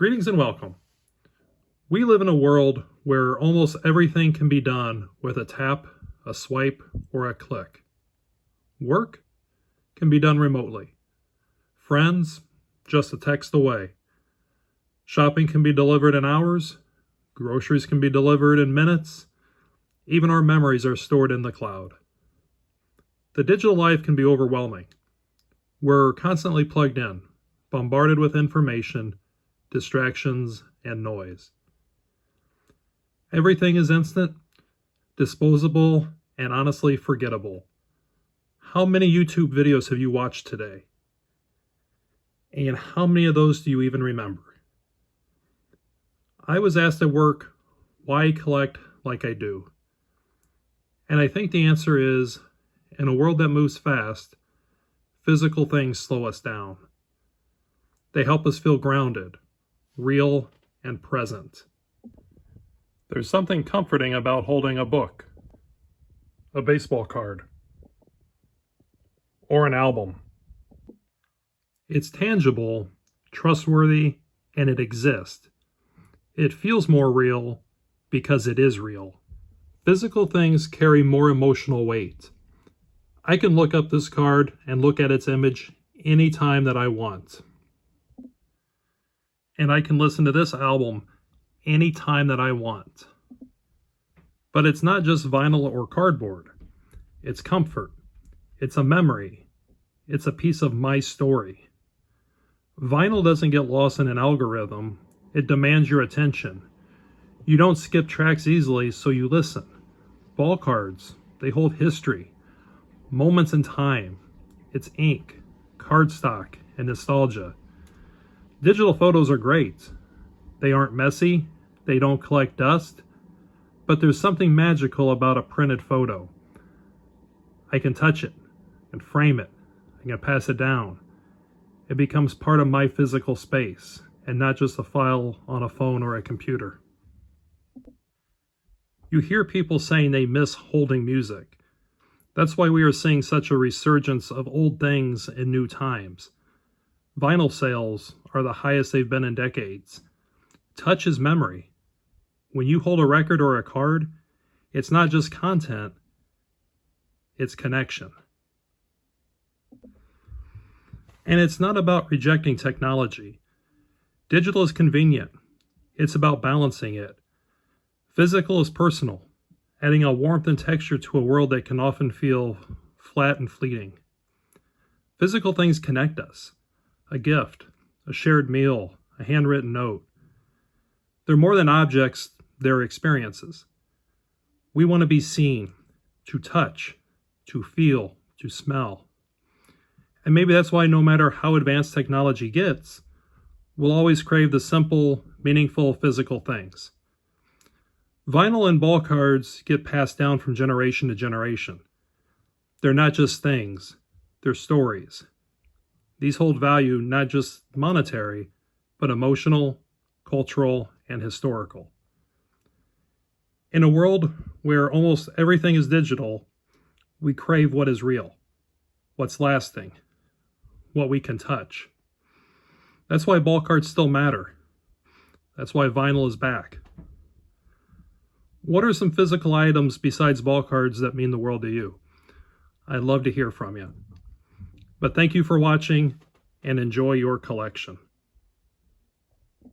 Greetings and welcome. We live in a world where almost everything can be done with a tap, a swipe, or a click. Work can be done remotely. Friends, just a text away. Shopping can be delivered in hours. Groceries can be delivered in minutes. Even our memories are stored in the cloud. The digital life can be overwhelming. We're constantly plugged in, bombarded with information, distractions, and noise. Everything is instant, disposable, and honestly forgettable. How many YouTube videos have you watched today? And how many of those do you even remember? I was asked at work why I collect like I do. And I think the answer is, in a world that moves fast, physical things slow us down. They help us feel grounded, real, and present. There's something comforting about holding a book, a baseball card, or an album. It's tangible, trustworthy, and it exists. It feels more real because it is real. Physical things carry more emotional weight. I can look up this card and look at its image anytime that I want. And I can listen to this album anytime that I want. But it's not just vinyl or cardboard. It's comfort. It's a memory. It's a piece of my story. Vinyl doesn't get lost in an algorithm. It demands your attention. You don't skip tracks easily, so you listen. Ball cards, they hold history, moments in time. It's ink, cardstock, and nostalgia. Digital photos are great. They aren't messy, they don't collect dust, but there's something magical about a printed photo. I can touch it and frame it. I can pass it down. It becomes part of my physical space and not just a file on a phone or a computer. You hear people saying they miss holding music. That's why we are seeing such a resurgence of old things in new times. Vinyl sales are the highest they've been in decades. Touch is memory. When you hold a record or a card, it's not just content, it's connection. And it's not about rejecting technology. Digital is convenient. It's about balancing it. Physical is personal, adding a warmth and texture to a world that can often feel flat and fleeting. Physical things connect us. A gift, a shared meal, a handwritten note. They're more than objects, they're experiences. We want to be seen, to touch, to feel, to smell. And maybe that's why no matter how advanced technology gets, we'll always crave the simple, meaningful, physical things. Vinyl and ball cards get passed down from generation to generation. They're not just things, they're stories. These hold value not just monetary, but emotional, cultural, and historical. In a world where almost everything is digital, we crave what is real, what's lasting, what we can touch. That's why ball cards still matter. That's why vinyl is back. What are some physical items besides ball cards that mean the world to you? I'd love to hear from you. But thank you for watching and enjoy your collection.